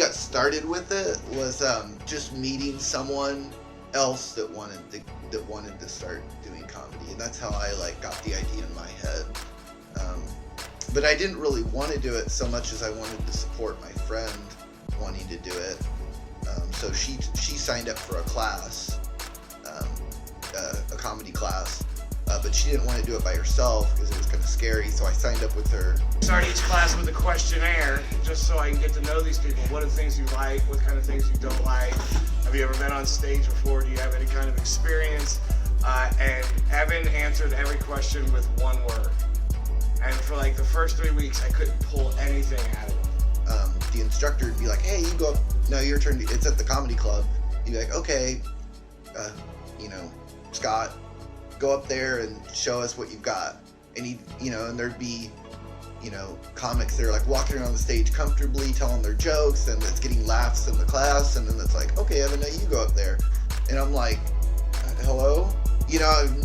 got started with it was just meeting someone else that wanted to start doing comedy, and that's how I like got the idea in my head. But I didn't really want to do it so much as I wanted to support my friend wanting to do it. So she signed up for a class, a comedy class, but she didn't want to do it by herself because it was kind of scary. So I signed up with her. Start each class with a questionnaire, just so I can get to know these people. What are the things you like? What kind of things you don't like? Have you ever been on stage before? Do you have any kind of experience? And Evan answered every question with one word. And for like the first 3 weeks, I couldn't pull anything out of him. The instructor would be like, "Hey, you go up. No, your turn. It's at the comedy club." You'd be like, "Okay, Scott, go up there and show us what you've got." And and there'd be, comics that are like walking around the stage comfortably, telling their jokes, and it's getting laughs in the class. And then it's like, "Okay, Evan, now you go up there." And I'm like, "Hello?"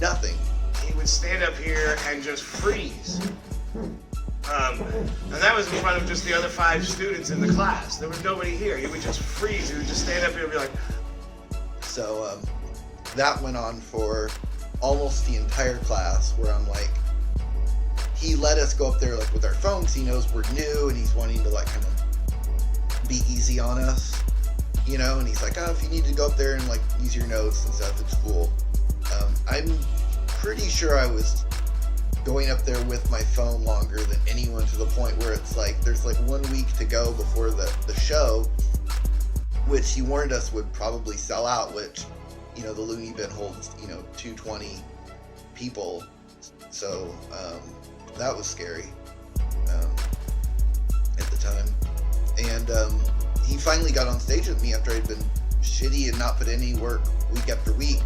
Nothing. He would stand up here and just freeze. And that was in front of just the other 5 students in the class. There was nobody here. He would just freeze. He would just stand up here and be like... So that went on for almost the entire class, where I'm like, he let us go up there like with our phones. He knows we're new and he's wanting to like kind of be easy on us, and he's like, "Oh, if you need to go up there and like use your notes and stuff, it's cool." I'm pretty sure I was going up there with my phone longer than anyone, to the point where it's like there's like 1 week to go before the show, which he warned us would probably sell out, which the Looney bin holds 220 people, so that was scary at the time. And he finally got on stage with me after I'd been shitty and not put any work week after week.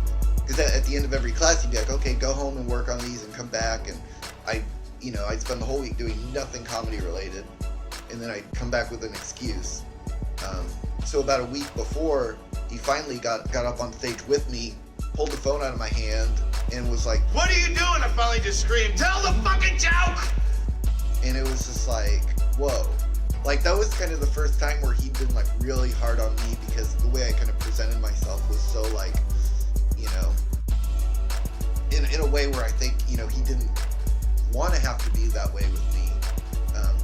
Because at the end of every class, he'd be like, "Okay, go home and work on these and come back." And I'd spend the whole week doing nothing comedy related. And then I'd come back with an excuse. So about a week before, he finally got up on stage with me, pulled the phone out of my hand, and was like, "What are you doing?" I finally just screamed, "Tell the fucking joke!" And it was just like, whoa. Like, that was kind of the first time where he'd been like really hard on me, because the way I kind of presented myself was so like, in a way where I think, he didn't want to have to be that way with me.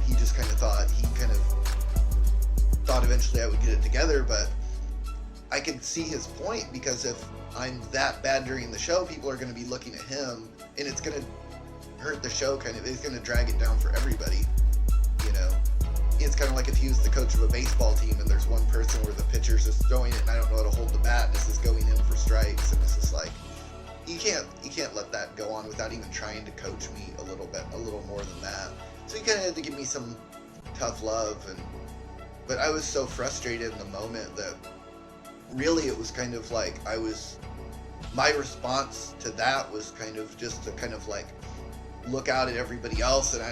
He just kind of thought eventually I would get it together, but I could see his point, because if I'm that bad during the show, people are going to be looking at him, and it's going to hurt the show it's going to drag it down for everybody, It's kind of like if he was the coach of a baseball team and there's one person where the pitcher's just throwing it and I don't know how to hold the bat, and this is going in for strikes, and it's just like, you can't let that go on without even trying to coach me a little more than that. So he kind of had to give me some tough love, but I was so frustrated in the moment that really it was kind of like my response to that was kind of just to kind of like look out at everybody else, and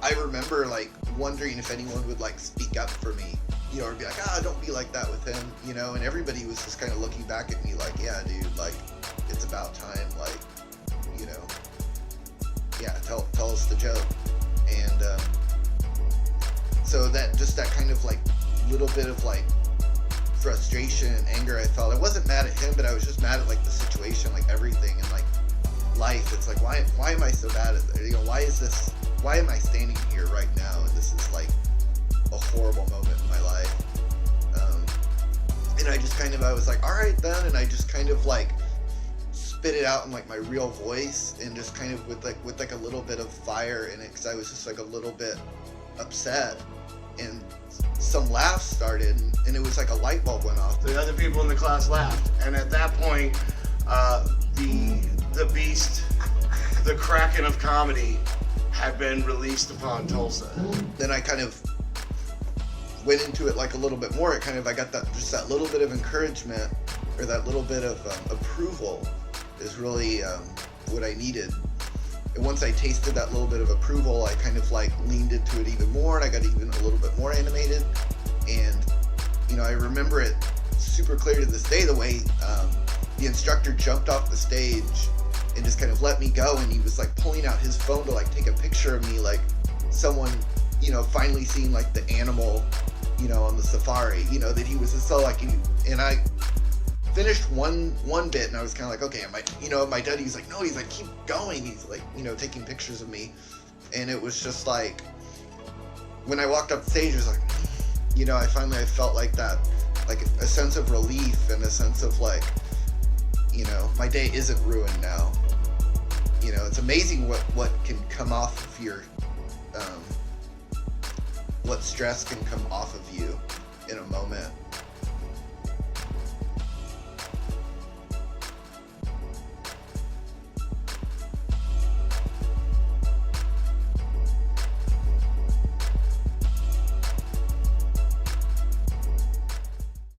I remember like wondering if anyone would like speak up for me, or be like, "Don't be like that with him," and everybody was just kind of looking back at me like, "Yeah, dude, like, it's about time, like, yeah, tell us the joke." And so that kind of like little bit of like frustration and anger I felt. I wasn't mad at him, but I was just mad at like the situation, like everything, and like life. It's like, why am I so bad at this? Why am I standing here right now? And this is like a horrible moment in my life. And I was like, all right then. And I just kind of like spit it out in like my real voice, and just kind of with like a little bit of fire in it, because I was just like a little bit upset. And some laughs started, and it was like a light bulb went off. The other people in the class laughed, and at that point, the beast, the Kraken of comedy, had been released upon Tulsa. Then I kind of went into it like a little bit more. I got that little bit of encouragement, or that little bit of approval is really what I needed. And once I tasted that little bit of approval, I kind of like leaned into it even more, and I got even a little bit more animated. And I remember it super clear to this day, the way the instructor jumped off the stage and just kind of let me go, and he was like pulling out his phone to like take a picture of me, like someone finally seeing like the animal on the safari, that he was so like, and I finished one bit and I was kind of like, okay, am I done? He's like, no, he's like, keep going. He's like, taking pictures of me. And it was just like, when I walked up the stage, it was like, I felt like that, like a sense of relief and a sense of like, my day isn't ruined now. It's amazing what can come off of your, what stress can come off of you in a moment.